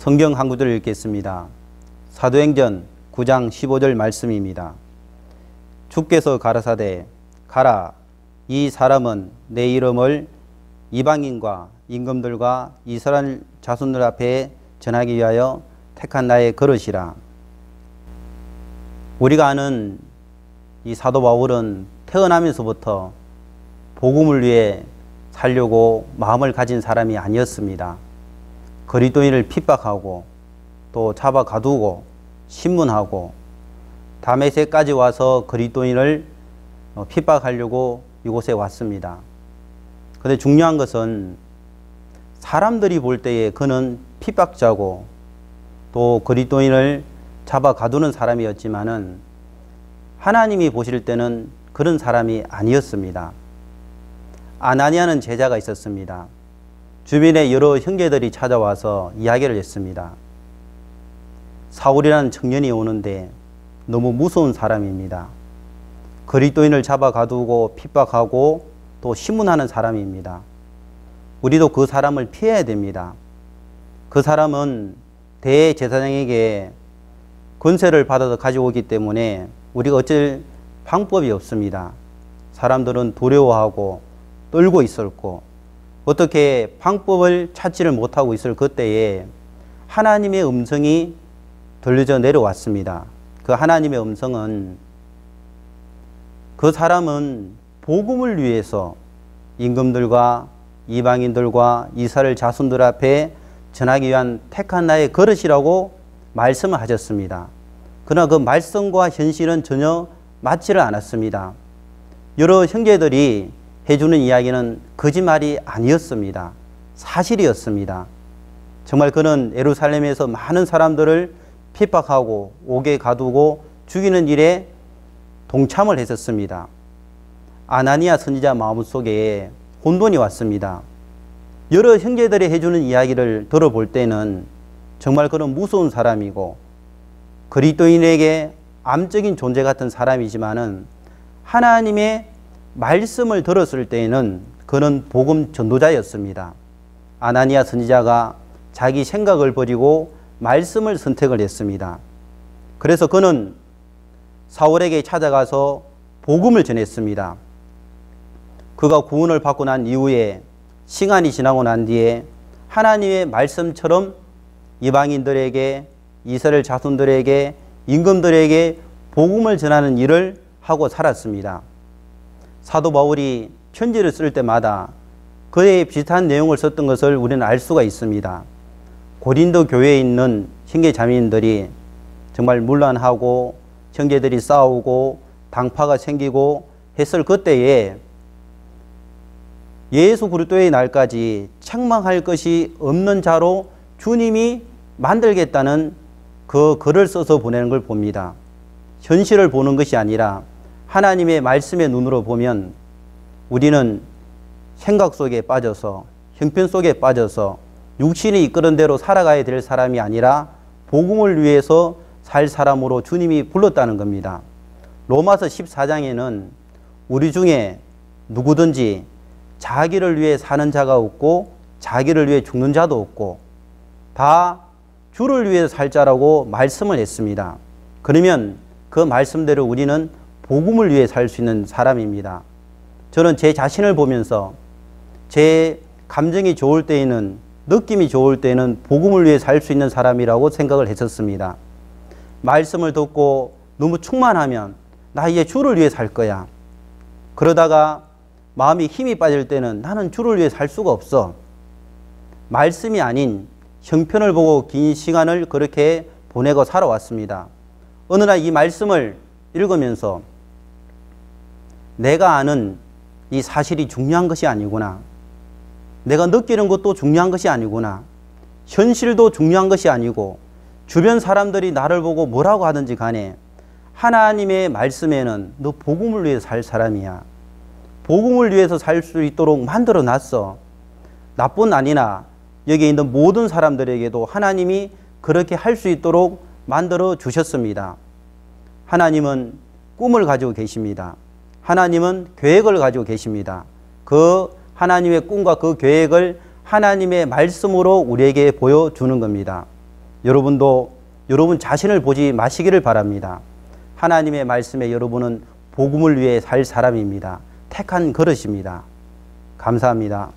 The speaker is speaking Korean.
성경 한 구절을 읽겠습니다. 사도행전 9장 15절 말씀입니다. 주께서 가라사대 가라, 이 사람은 내 이름을 이방인과 임금들과 이스라엘 자손들 앞에 전하기 위하여 택한 나의 그릇이라. 우리가 아는 이 사도 바울은 태어나면서부터 복음을 위해 살려고 마음을 가진 사람이 아니었습니다. 그리스도인을 핍박하고 또 잡아 가두고 신문하고 다메섹까지 와서 그리스도인을 핍박하려고 이곳에 왔습니다. 그런데 중요한 것은 사람들이 볼 때에 그는 핍박자고 또 그리스도인을 잡아 가두는 사람이었지만은 하나님이 보실 때는 그런 사람이 아니었습니다. 아나니아는 제자가 있었습니다. 주변에 여러 형제들이 찾아와서 이야기를 했습니다. 사울이라는 청년이 오는데 너무 무서운 사람입니다. 그리스도인을 잡아 가두고 핍박하고 또 신문하는 사람입니다. 우리도 그 사람을 피해야 됩니다. 그 사람은 대제사장에게 권세를 받아서 가지고 오기 때문에 우리가 어쩔 방법이 없습니다. 사람들은 두려워하고 떨고 있었고 어떻게 방법을 찾지를 못하고 있을 그때에 하나님의 음성이 들려져 내려왔습니다. 그 하나님의 음성은 그 사람은 복음을 위해서 임금들과 이방인들과 이스라엘 자손들 앞에 전하기 위한 택한 나의 그릇이라고 말씀을 하셨습니다. 그러나 그 말씀과 현실은 전혀 맞지를 않았습니다. 여러 형제들이 해주는 이야기는 거짓말이 아니었습니다. 사실이었습니다. 정말 그는 예루살렘에서 많은 사람들을 핍박하고 옥에 가두고 죽이는 일에 동참을 했었습니다. 아나니아 선지자 마음속에 혼돈이 왔습니다. 여러 형제들이 해주는 이야기를 들어볼 때는 정말 그는 무서운 사람이고 그리스도인에게 암적인 존재 같은 사람이지만은 하나님의 말씀을 들었을 때에는 그는 복음 전도자였습니다. 아나니아 선지자가 자기 생각을 버리고 말씀을 선택을 했습니다. 그래서 그는 사울에게 찾아가서 복음을 전했습니다. 그가 구원을 받고 난 이후에 시간이 지나고 난 뒤에 하나님의 말씀처럼 이방인들에게 이스라엘 자손들에게 임금들에게 복음을 전하는 일을 하고 살았습니다. 사도 바울이 편지를 쓸 때마다 그에 비슷한 내용을 썼던 것을 우리는 알 수가 있습니다. 고린도 교회에 있는 형제 자매님들이 정말 문란하고 형제들이 싸우고 당파가 생기고 했을 그때에 예수 그리스도의 날까지 책망할 것이 없는 자로 주님이 만들겠다는 그 글을 써서 보내는 걸 봅니다. 현실을 보는 것이 아니라 하나님의 말씀의 눈으로 보면 우리는 생각 속에 빠져서 형편 속에 빠져서 육신이 이끄는 대로 살아가야 될 사람이 아니라 복음을 위해서 살 사람으로 주님이 불렀다는 겁니다. 로마서 14장에는 우리 중에 누구든지 자기를 위해 사는 자가 없고 자기를 위해 죽는 자도 없고 다 주를 위해 살 자라고 말씀을 했습니다. 그러면 그 말씀대로 우리는 복음을 위해 살 수 있는 사람입니다. 저는 제 자신을 보면서 제 감정이 좋을 때에는 느낌이 좋을 때에는 복음을 위해 살 수 있는 사람이라고 생각을 했었습니다. 말씀을 듣고 너무 충만하면 나 이제 주를 위해 살 거야. 그러다가 마음이 힘이 빠질 때는 나는 주를 위해 살 수가 없어. 말씀이 아닌 형편을 보고 긴 시간을 그렇게 보내고 살아왔습니다. 어느 날 이 말씀을 읽으면서 내가 아는 이 사실이 중요한 것이 아니구나. 내가 느끼는 것도 중요한 것이 아니구나. 현실도 중요한 것이 아니고 주변 사람들이 나를 보고 뭐라고 하든지 간에 하나님의 말씀에는 너 복음을 위해 살 사람이야. 복음을 위해서 살 수 있도록 만들어 놨어. 나뿐 아니나 여기 있는 모든 사람들에게도 하나님이 그렇게 할 수 있도록 만들어 주셨습니다. 하나님은 꿈을 가지고 계십니다. 하나님은 계획을 가지고 계십니다. 그 하나님의 꿈과 그 계획을 하나님의 말씀으로 우리에게 보여주는 겁니다. 여러분도 여러분 자신을 보지 마시기를 바랍니다. 하나님의 말씀에 여러분은 복음을 위해 살 사람입니다. 택한 그릇입니다. 감사합니다.